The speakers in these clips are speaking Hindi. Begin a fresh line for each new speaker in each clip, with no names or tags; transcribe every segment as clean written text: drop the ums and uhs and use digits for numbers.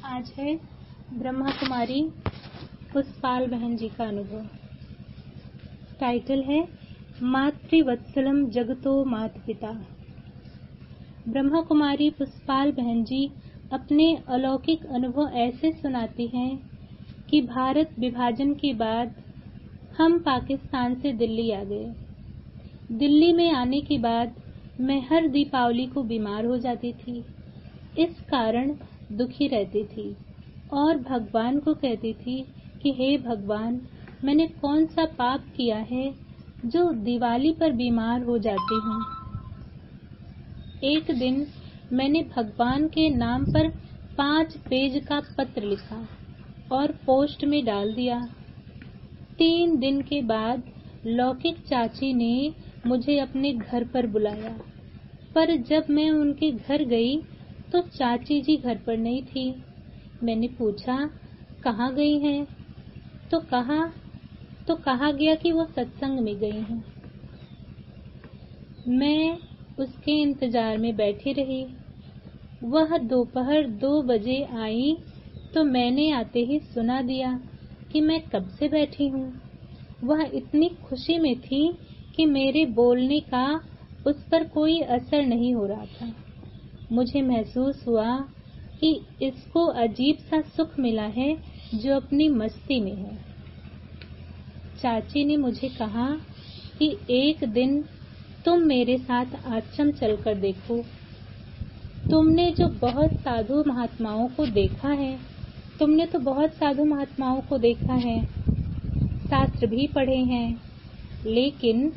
आज है ब्रह्मा कुमारी पुष्पाल बहन जी का अनुभव। टाइटल है मातृवत्सलम जगतो मात पिता। ब्रह्मा कुमारी पुष्पाल बहन जी अपने अलौकिक अनुभव ऐसे सुनाती हैं कि भारत विभाजन के बाद हम पाकिस्तान से दिल्ली आ गए। दिल्ली में आने के बाद मैं हर दीपावली को बीमार हो जाती थी। इस कारण दुखी रहती थी और भगवान को कहती थी कि हे भगवान, मैंने कौन सा पाप किया है जो दिवाली पर बीमार हो जाती हूँ। एक दिन मैंने भगवान के नाम पर 5 पेज का पत्र लिखा और पोस्ट में डाल दिया। 3 दिन के बाद लौकिक चाची ने मुझे अपने घर पर बुलाया, पर जब मैं उनके घर गई तो चाची जी घर पर नहीं थी। मैंने पूछा कहाँ गई हैं, तो कहा गया कि वो सत्संग में गई हैं। मैं उसके इंतजार में बैठी रही। वह दोपहर 2 बजे आई तो मैंने आते ही सुना दिया कि मैं कब से बैठी हूँ। वह इतनी खुशी में थी कि मेरे बोलने का उस पर कोई असर नहीं हो रहा था। मुझे महसूस हुआ कि इसको अजीब सा सुख मिला है जो अपनी मस्ती में है। चाची ने मुझे कहा कि एक दिन तुम मेरे साथ आश्रम चलकर देखो। तुमने जो बहुत साधु महात्माओं को देखा है, तुमने तो बहुत साधु महात्माओं को देखा है, शास्त्र भी पढ़े हैं, लेकिन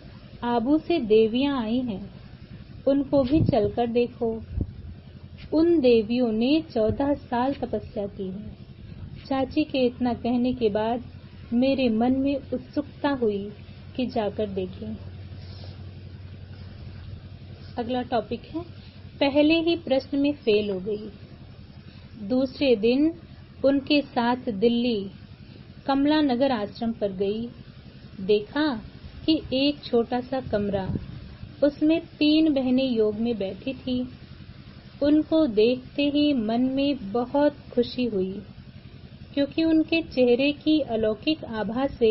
आबू से देवियां आई हैं, उनको भी चलकर देखो। उन देवियों ने 14 साल तपस्या की है। चाची के इतना कहने के बाद मेरे मन में उत्सुकता हुई कि जाकर देखें। अगला टॉपिक है पहले ही प्रश्न में फेल हो गई। दूसरे दिन उनके साथ दिल्ली कमला नगर आश्रम पर गई। देखा कि एक छोटा सा कमरा, उसमें 3 बहनें योग में बैठी थी। उनको देखते ही मन में बहुत खुशी हुई, क्योंकि उनके चेहरे की अलौकिक आभा से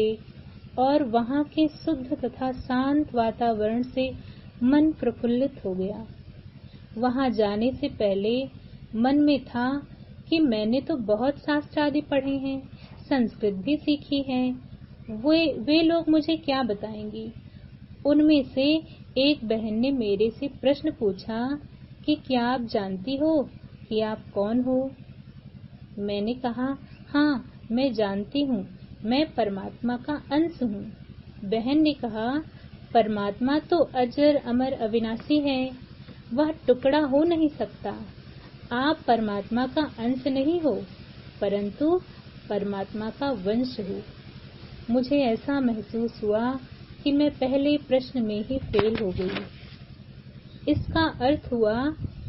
और वहां के शुद्ध तथा शांत वातावरण से मन प्रफुल्लित हो गया। वहां जाने से पहले मन में था कि मैंने तो बहुत शास्त्र आदि पढ़े हैं, संस्कृत भी सीखी है, वे लोग मुझे क्या बताएंगी। उनमें से एक बहन ने मेरे से प्रश्न पूछा कि क्या आप जानती हो कि आप कौन हो। मैंने कहा हाँ, मैं जानती हूँ, मैं परमात्मा का अंश हूँ। बहन ने कहा परमात्मा तो अजर अमर अविनाशी है, वह टुकड़ा हो नहीं सकता। आप परमात्मा का अंश नहीं हो, परंतु परमात्मा का वंश हो। मुझे ऐसा महसूस हुआ कि मैं पहले प्रश्न में ही फेल हो गई। इसका अर्थ हुआ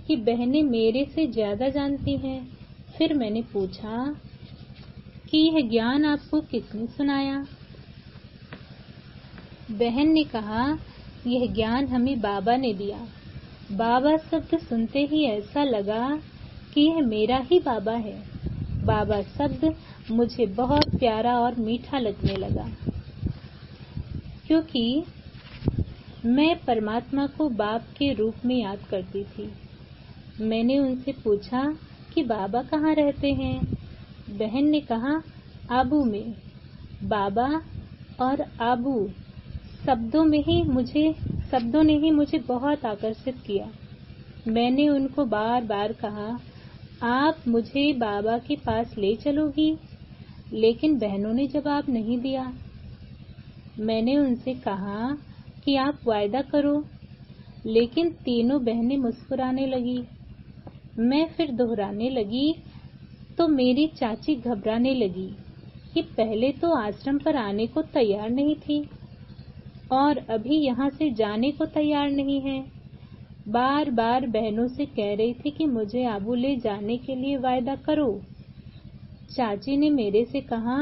कि बहनें मेरे से ज्यादा जानती हैं। फिर मैंने पूछा कि यह ज्ञान आपको किसने सुनाया। बहन ने कहा यह ज्ञान हमें बाबा ने दिया। बाबा शब्द सुनते ही ऐसा लगा कि यह मेरा ही बाबा है। बाबा शब्द मुझे बहुत प्यारा और मीठा लगने लगा, क्योंकि मैं परमात्मा को बाप के रूप में याद करती थी। मैंने उनसे पूछा कि बाबा कहाँ रहते हैं। बहन ने कहा आबू में। बाबा और आबू शब्दों ने ही मुझे बहुत आकर्षित किया। मैंने उनको बार बार कहा आप मुझे बाबा के पास ले चलोगी, लेकिन बहनों ने जवाब नहीं दिया। मैंने उनसे कहा कि आप वायदा करो, लेकिन तीनों बहनें मुस्कुराने लगी। मैं फिर दोहराने लगी तो मेरी चाची घबराने लगी कि पहले तो आश्रम पर आने को तैयार नहीं थी और अभी यहाँ से जाने को तैयार नहीं है। बार बार बहनों से कह रही थी कि मुझे आबू ले जाने के लिए वायदा करो। चाची ने मेरे से कहा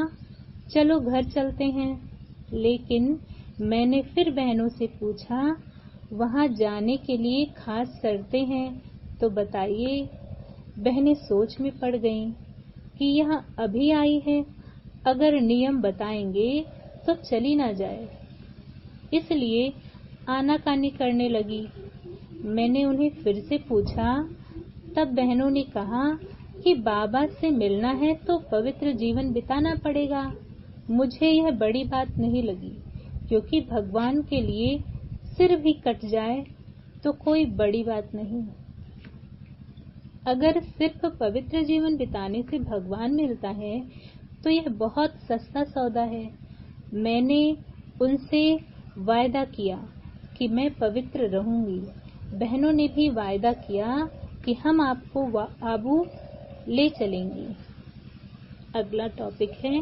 चलो घर चलते हैं, लेकिन मैंने फिर बहनों से पूछा वहां जाने के लिए खास शर्तें हैं तो बताइए। बहनें सोच में पड़ गईं। कि यह अभी आई है, अगर नियम बताएंगे तो चली ना जाए, इसलिए आनाकानी करने लगी। मैंने उन्हें फिर से पूछा, तब बहनों ने कहा कि बाबा से मिलना है तो पवित्र जीवन बिताना पड़ेगा। मुझे यह बड़ी बात नहीं लगी, क्योंकि भगवान के लिए सिर भी कट जाए तो कोई बड़ी बात नहीं। अगर सिर्फ पवित्र जीवन बिताने से भगवान मिलता है तो यह बहुत सस्ता सौदा है। मैंने उनसे वायदा किया कि मैं पवित्र रहूंगी। बहनों ने भी वायदा किया कि हम आपको आबू ले चलेंगी। अगला टॉपिक है,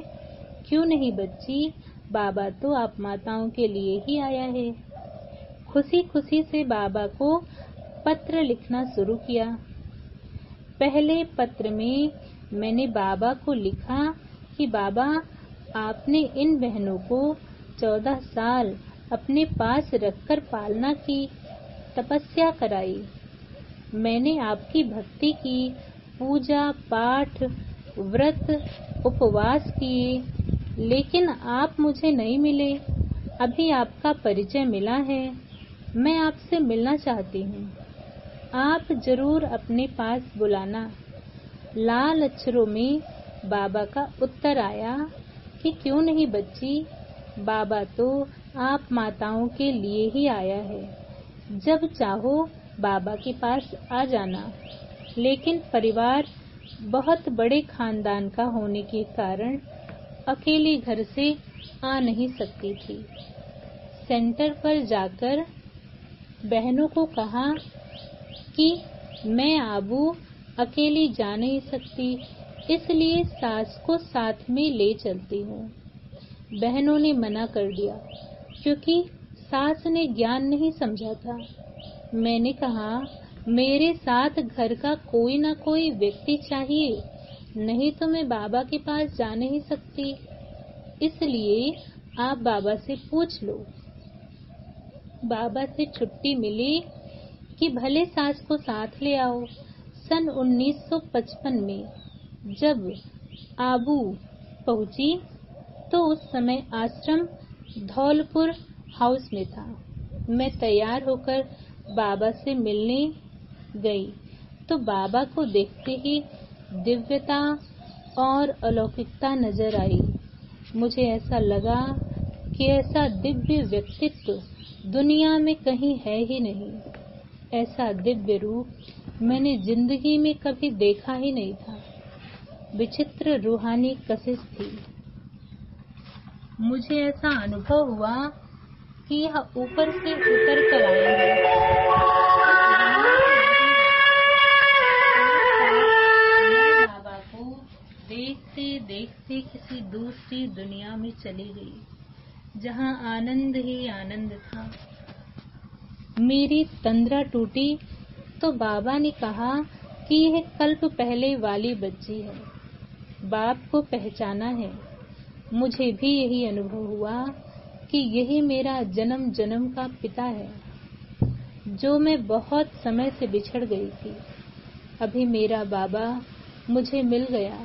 क्यों नहीं बच्ची, बाबा तो आप माताओं के लिए ही आया है। खुशी खुशी से बाबा को पत्र लिखना शुरू किया। पहले पत्र में मैंने बाबा को लिखा कि बाबा, आपने इन बहनों को 14 साल अपने पास रखकर पालना की, तपस्या कराई। मैंने आपकी भक्ति की, पूजा पाठ व्रत उपवास किए, लेकिन आप मुझे नहीं मिले। अभी आपका परिचय मिला है, मैं आपसे मिलना चाहती हूँ। आप जरूर अपने पास बुलाना। लाल अक्षरों में बाबा का उत्तर आया कि क्यों नहीं बच्ची, बाबा तो आप माताओं के लिए ही आया है। जब चाहो बाबा के पास आ जाना। लेकिन परिवार बहुत बड़े खानदान का होने के कारण अकेली घर से आ नहीं सकती थी। सेंटर पर जाकर बहनों को कहा कि मैं आबू अकेली जा नहीं सकती, इसलिए सास को साथ में ले चलती हूँ। बहनों ने मना कर दिया, क्योंकि सास ने ज्ञान नहीं समझा था। मैंने कहा, मेरे साथ घर का कोई ना कोई व्यक्ति चाहिए, नहीं तो मैं बाबा के पास जा नहीं सकती। इसलिए आप बाबा से पूछ लो। बाबा से छुट्टी मिली कि भले सास को साथ ले आओ। सन 1955 में जब आबू पहुंची तो उस समय आश्रम धौलपुर हाउस में था। मैं तैयार होकर बाबा से मिलने गई तो बाबा को देखते ही दिव्यता और अलौकिकता नजर आई। मुझे ऐसा लगा कि ऐसा दिव्य व्यक्तित्व दुनिया में कहीं है ही नहीं। ऐसा दिव्य रूप मैंने जिंदगी में कभी देखा ही नहीं था। विचित्र रूहानी कशिश थी। मुझे ऐसा अनुभव हुआ कि यह ऊपर से उतर कर आए हैं। मैं बाबा को देखते देखते किसी दूसरी दुनिया में चली गई, जहाँ आनंद ही आनंद था। मेरी तंद्रा टूटी तो बाबा ने कहा कि यह कल्प पहले वाली बच्ची है, बाप को पहचाना है। मुझे भी यही अनुभव हुआ कि यही मेरा जन्म जन्म का पिता है, जो मैं बहुत समय से बिछड़ गई थी। अभी मेरा बाबा मुझे मिल गया।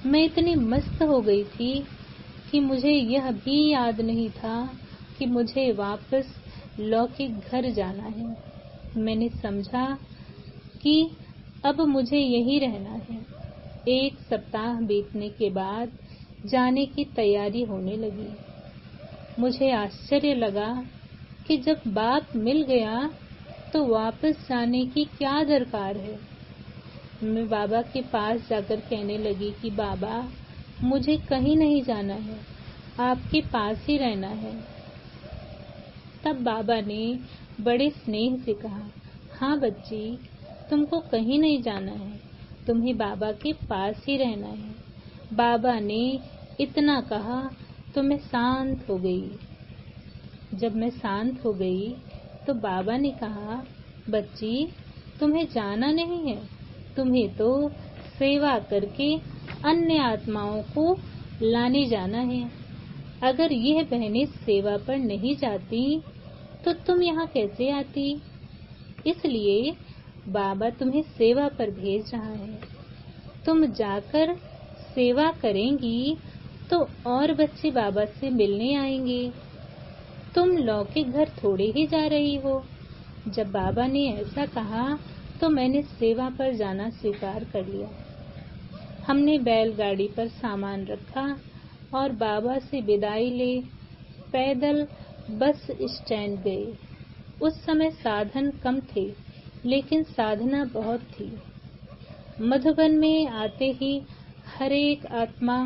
मैं इतनी मस्त हो गई थी कि मुझे यह भी याद नहीं था कि मुझे वापस लौकिक घर जाना है। मैंने समझा कि अब मुझे यहीं रहना है। 1 सप्ताह बीतने के बाद जाने की तैयारी होने लगी। मुझे आश्चर्य लगा कि जब बाप मिल गया तो वापस जाने की क्या दरकार है। मैं बाबा के पास जाकर कहने लगी कि बाबा, मुझे कहीं नहीं जाना है, आपके पास ही रहना है। तब बाबा ने बड़े स्नेह से कहा, हाँ बच्ची, तुमको कहीं नहीं जाना है, तुम्हें बाबा के पास ही रहना है। बाबा ने इतना कहा तो मैं शांत हो गई। जब मैं शांत हो गई तो बाबा ने कहा, बच्ची, तुम्हें जाना नहीं है, तुम्हें तो सेवा करके अन्य आत्माओं को लाने जाना है। अगर यह बहनें सेवा पर नहीं जाती तो तुम यहाँ कैसे आती? इसलिए बाबा तुम्हें सेवा पर भेज रहा है। तुम जाकर सेवा करेंगी तो और बच्चे बाबा से मिलने आएंगे। तुम लौकिक घर थोड़े ही जा रही हो। जब बाबा ने ऐसा कहा तो मैंने सेवा पर जाना स्वीकार कर लिया। हमने बैलगाड़ी पर सामान रखा और बाबा से विदाई ले पैदल बस स्टैंड गए। उस समय साधन कम थे, लेकिन साधना बहुत थी। मधुबन में आते ही हर एक आत्मा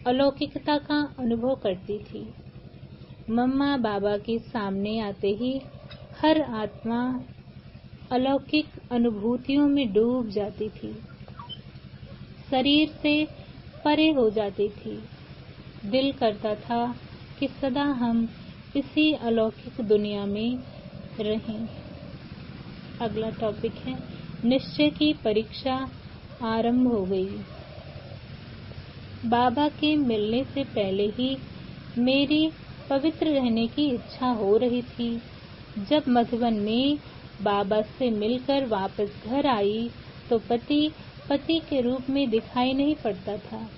अलौकिकता का अनुभव करती थी। मम्मा बाबा के सामने आते ही हर आत्मा अलौकिक अनुभूतियों में डूब जाती थी, शरीर से परे हो जाती थी। दिल करता था कि सदा हम इसी अलौकिक दुनिया में रहें। अगला टॉपिक है निश्चय की परीक्षा आरंभ हो गई। बाबा के मिलने से पहले ही मेरी पवित्र रहने की इच्छा हो रही थी। जब मधुबन में बाबा से मिलकर वापस घर आई तो पति के रूप में दिखाई नहीं पड़ता था।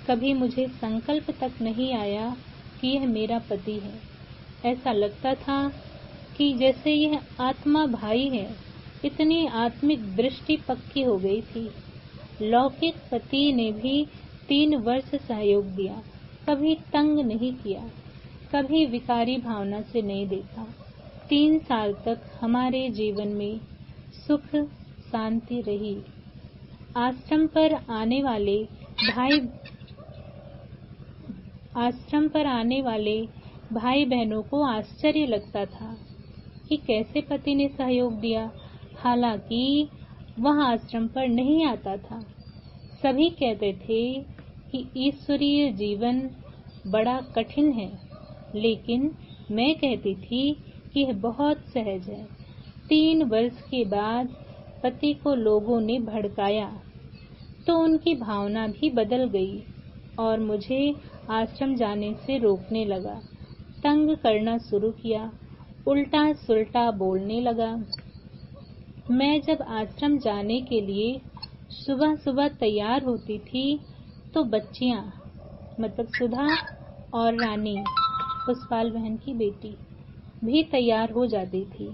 कभी मुझे संकल्प तक नहीं आया कि यह मेरा पति है। ऐसा लगता था कि जैसे यह आत्मा भाई है। इतनी आत्मिक दृष्टि पक्की हो गई थी। लौकिक पति ने भी 3 वर्ष सहयोग दिया, कभी तंग नहीं किया, कभी विकारी भावना से नहीं देखा। 3 साल तक हमारे जीवन में सुख शांति रही। आश्रम पर आने वाले भाई बहनों को आश्चर्य लगता था कि कैसे पति ने सहयोग दिया, हालांकि वह आश्रम पर नहीं आता था। सभी कहते थे कि ईश्वरीय जीवन बड़ा कठिन है, लेकिन मैं कहती थी कि यह बहुत सहज है। 3 वर्ष के बाद पति को लोगों ने भड़काया तो उनकी भावना भी बदल गई और मुझे आश्रम जाने से रोकने लगा, तंग करना शुरू किया, उल्टा सुल्टा बोलने लगा। मैं जब आश्रम जाने के लिए सुबह सुबह तैयार होती थी तो बच्चियां मतलब सुधा और रानी, पुष्पाल बहन की बेटी, भी तैयार हो जाती थी।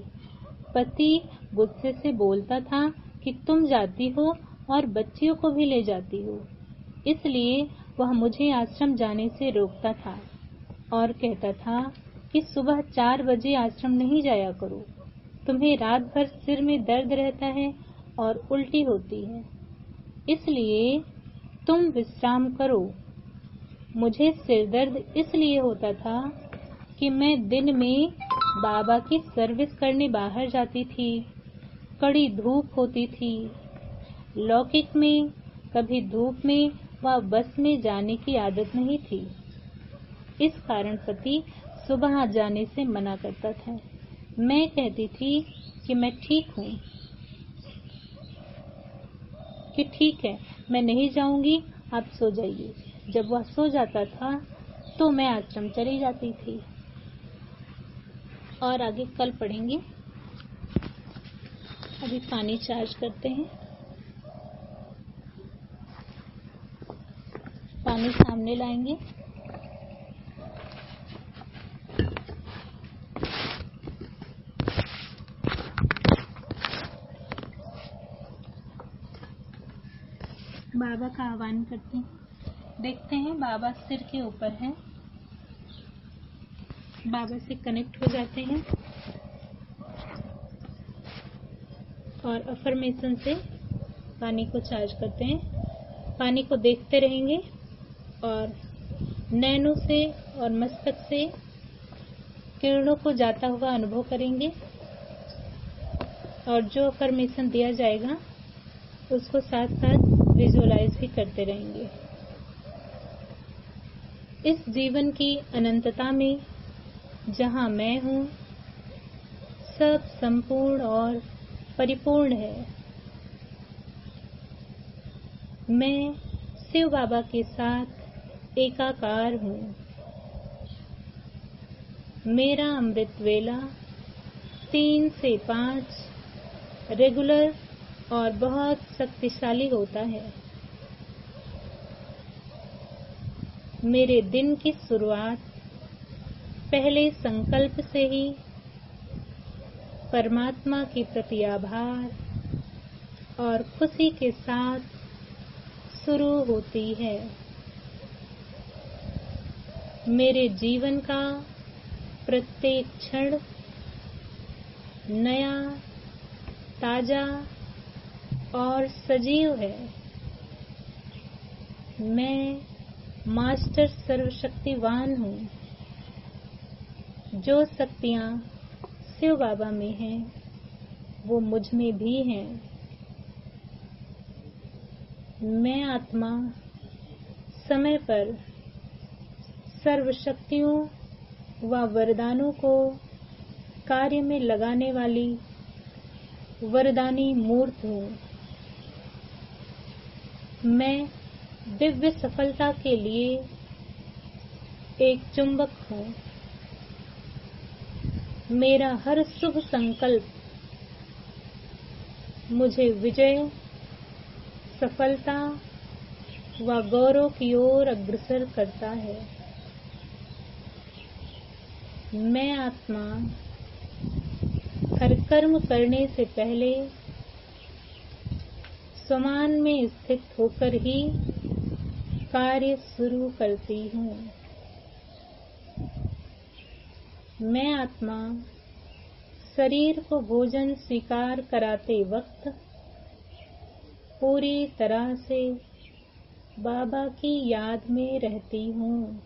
पति गुस्से से बोलता था कि तुम जाती हो और बच्चियों को भी ले जाती हो। इसलिए वह मुझे आश्रम जाने से रोकता था और कहता था कि सुबह 4 बजे आश्रम नहीं जाया करो, तुम्हें रात भर सिर में दर्द रहता है और उल्टी होती है, इसलिए तुम विश्राम करो। मुझे सिर दर्द इसलिए होता था कि मैं दिन में बाबा की सर्विस करने बाहर जाती थी। कड़ी धूप होती थी। लौकिक में कभी धूप में व बस में जाने की आदत नहीं थी। इस कारण पति सुबह जाने से मना करता था। मैं कहती थी कि मैं ठीक हूँ, कि ठीक है, मैं नहीं जाऊंगी, आप सो जाइए। जब वह सो जाता था तो मैं आश्रम चली जाती थी। और आगे कल पढ़ेंगे। अभी पानी चार्ज करते हैं। पानी सामने लाएंगे। बाबा का आह्वान करते हैं। देखते हैं बाबा सिर के ऊपर है। बाबा से कनेक्ट हो जाते हैं और अफर्मेशन से पानी को चार्ज करते हैं। पानी को देखते रहेंगे और नैनों से और मस्तक से किरणों को जाता हुआ अनुभव करेंगे और जो अफर्मेशन दिया जाएगा उसको साथ साथ विजुअलाइज भी करते रहेंगे। इस जीवन की अनंतता में जहाँ मैं हूँ, सब संपूर्ण और परिपूर्ण है। मैं शिव बाबा के साथ एकाकार हूँ। मेरा अमृत वेला 3 से 5 रेगुलर और बहुत शक्तिशाली होता है। मेरे दिन की शुरुआत पहले संकल्प से ही परमात्मा के प्रति आभार और खुशी के साथ शुरू होती है। मेरे जीवन का प्रत्येक क्षण नया, ताजा और सजीव है। मैं मास्टर सर्वशक्तिवान हूँ। जो शक्तियाँ शिव बाबा में हैं, वो मुझ में भी हैं। मैं आत्मा समय पर सर्व शक्तियों व वरदानों को कार्य में लगाने वाली वरदानी मूर्त हूँ। मैं दिव्य सफलता के लिए एक चुंबक हूँ। मेरा हर शुभ संकल्प मुझे विजय, सफलता व गौरव की ओर अग्रसर करता है। मैं आत्मा हर कर्म करने से पहले स्वमान में स्थित होकर ही कार्य शुरू करती हूँ। मैं आत्मा शरीर को भोजन स्वीकार कराते वक्त पूरी तरह से बाबा की याद में रहती हूँ।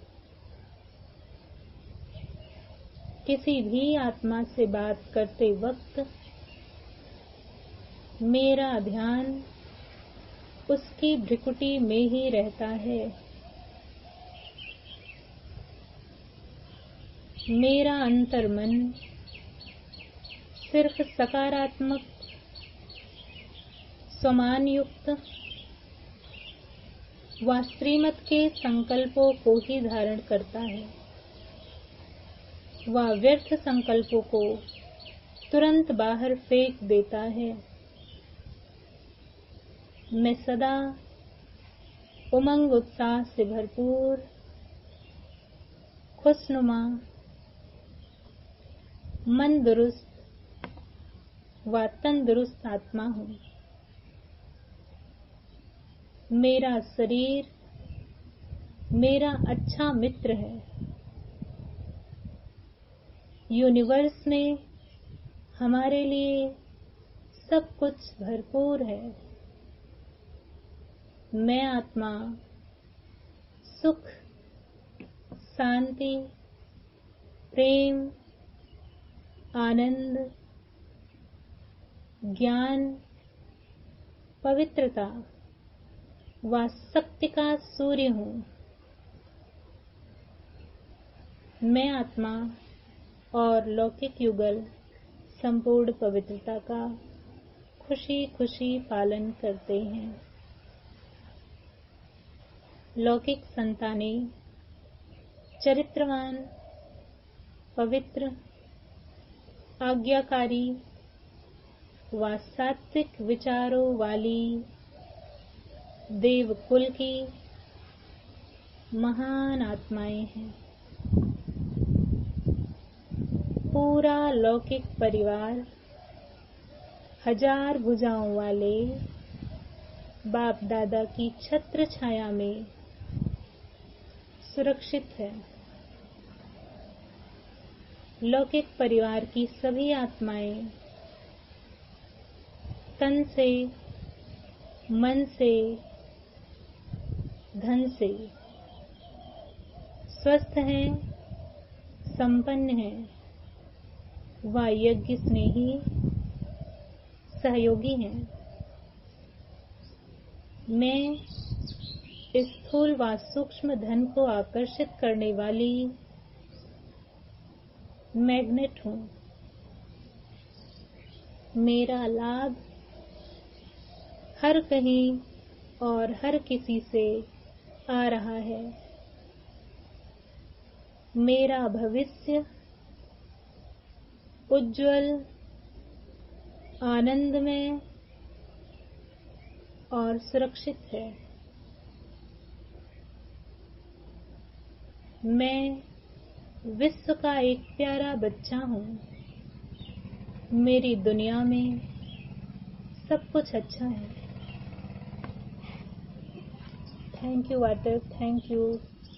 किसी भी आत्मा से बात करते वक्त मेरा ध्यान उसकी भ्रिकुटी में ही रहता है। मेरा अंतर्मन सिर्फ सकारात्मक, स्वमान युक्त व श्रीमत के संकल्पों को ही धारण करता है व व्यर्थ संकल्पों को तुरंत बाहर फेंक देता है। मैं सदा उमंग उत्साह से भरपूर, खुशनुमा, मन दुरुस्त व तंदुरुस्त आत्मा हूँ। मेरा शरीर मेरा अच्छा मित्र है। यूनिवर्स में हमारे लिए सब कुछ भरपूर है। मैं आत्मा सुख, शांति, प्रेम, आनंद, ज्ञान, पवित्रता व शक्ति का सूर्य हूँ। मैं आत्मा और लौकिक युगल संपूर्ण पवित्रता का खुशी खुशी पालन करते हैं। लौकिक संतानें चरित्रवान, पवित्र, आज्ञाकारी व सात्विक विचारों वाली देवकुल की महान आत्माएं हैं। पूरा लौकिक परिवार हजार भुजाओं वाले बाप दादा की छत्र छाया में सुरक्षित है। लौकिक परिवार की सभी आत्माएं तन से, मन से, धन से स्वस्थ हैं, संपन्न हैं व यज्ञ स्नेही सहयोगी हैं। मैं स्थूल व सूक्ष्म धन को आकर्षित करने वाली मैग्नेट हूँ। मेरा लाभ हर कहीं और हर किसी से आ रहा है। मेरा भविष्य उज्जवल, आनंदमय और सुरक्षित है। मैं विश्व का एक प्यारा बच्चा हूँ। मेरी दुनिया में सब कुछ अच्छा है। Thank you water, thank you,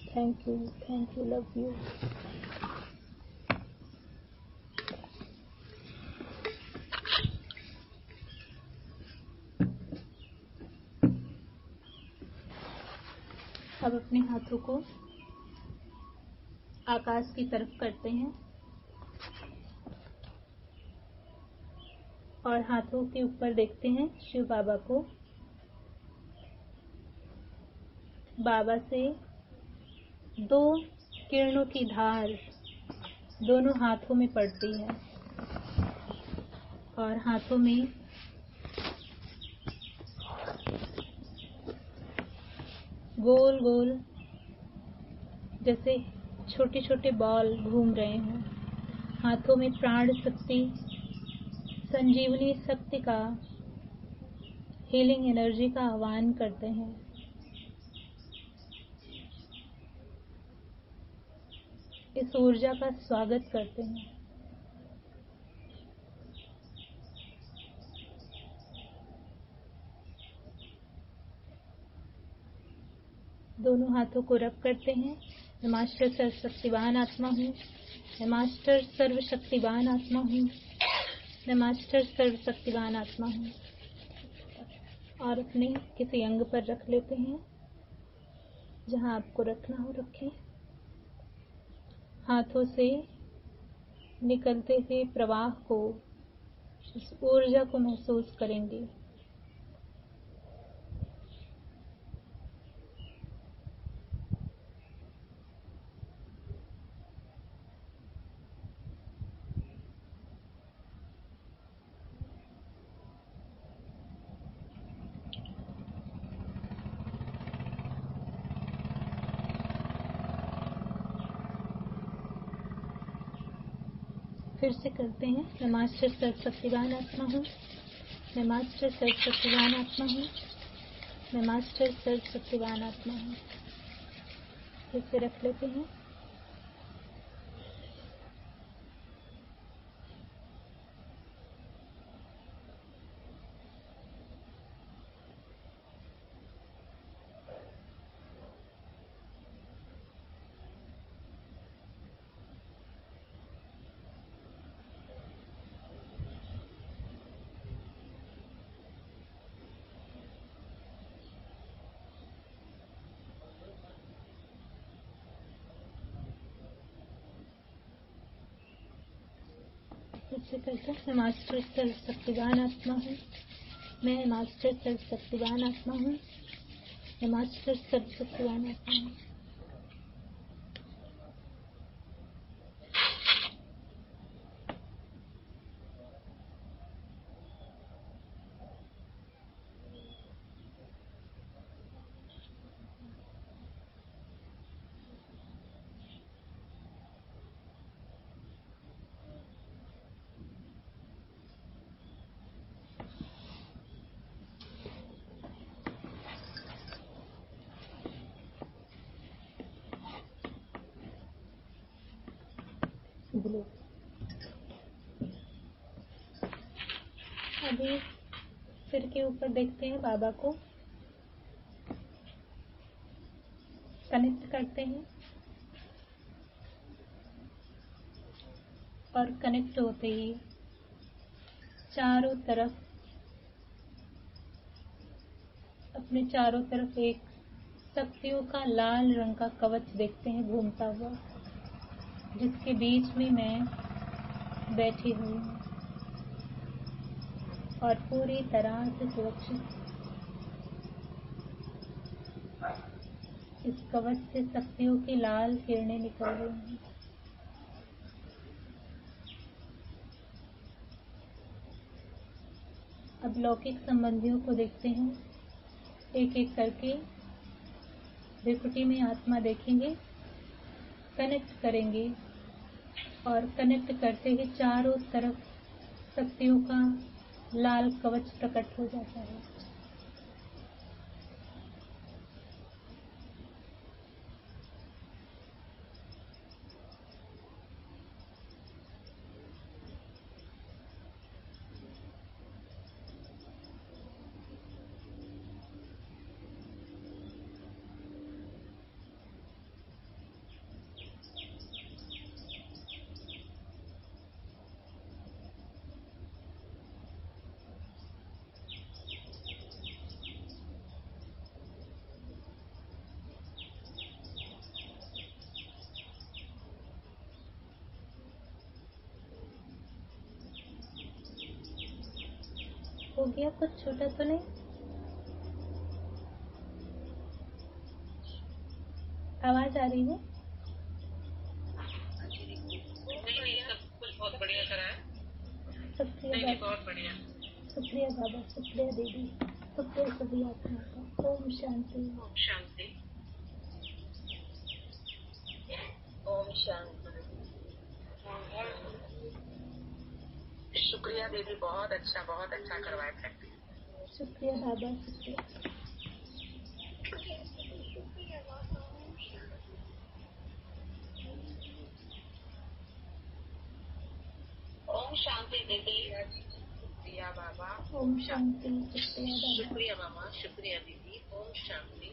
thank you, thank you, love you. अब अपने हाथों को आकाश की तरफ करते हैं और हाथों के ऊपर देखते हैं शिव बाबा को। बाबा से 2 किरणों की धार दोनों हाथों में पड़ती है और हाथों में गोल गोल जैसे छोटे छोटे बॉल घूम रहे हों। हाथों में प्राण शक्ति, संजीवनी शक्ति का, हीलिंग एनर्जी का आह्वान करते हैं। इस ऊर्जा का स्वागत करते हैं। दोनों हाथों को रब करते हैं। मैं मास्टर सर्वशक्तिवान आत्मा हूँ। मैं मास्टर सर्वशक्तिवान आत्मा हूँ। मैं मास्टर सर्वशक्तिवान आत्मा हूँ। और अपने किसी अंग पर रख लेते हैं। जहाँ आपको रखना हो रखें। हाथों से निकलते हुए प्रवाह को, इस ऊर्जा को महसूस करेंगे। फिर से करते हैं। मैं मास्टर सर्वशक्तिवान आत्मा हूँ। मैं मास्टर सर्वशक्तिवान आत्मा हूँ। मैं मास्टर सर्वशक्तिवान आत्मा हूँ। फिर से रख लेते हैं। फिर से करते हैं। मैं मास्टर सर्वशक्तिवान आत्मा हूँ। मैं मास्टर सर्वशक्तिवान आत्मा हूँ। मैं मास्टर सर्वशक्तिवान आत्मा हूँ। अभी सिर के ऊपर देखते हैं। बाबा को कनेक्ट करते हैं और कनेक्ट होते ही चारों तरफ, अपने चारों तरफ एक शक्तियों का लाल रंग का कवच देखते हैं घूमता हुआ, जिसके बीच में मैं बैठी हुई हूँ और पूरी तरह से सुरक्षित। इस कवच से शक्तियों की लाल किरणें निकल रही हैं। अब लौकिक संबंधियों को देखते हैं। एक एक करके भृकुटी में आत्मा देखेंगे, कनेक्ट करेंगे और कनेक्ट करते ही चारों तरफ शक्तियों का लाल कवच प्रकट हो जाता है। हो गया? कुछ छूटा तो नहीं? आवाज आ रही है?
नहीं, सब कुछ बहुत बढ़िया करा है।
शुक्रिया
नहीं,
बाबा,
बहुत बढ़िया।
शुक्रिया बाबा, शुक्रिया दीदी, शुक्रिया सभी आत्मा का। ओम शांति।
ओम शांति। ओम शांति। शुक्रिया दीदी, बहुत अच्छा करवाया प्रैक्टिस।
शुक्रिया बाबा, शुक्रिया।
ओम शांति दीदी। शुक्रिया बाबा।
ओम शांति। शुक्रिया बाबा।
शुक्रिया मामा, शुक्रिया दीदी। ओम शांति।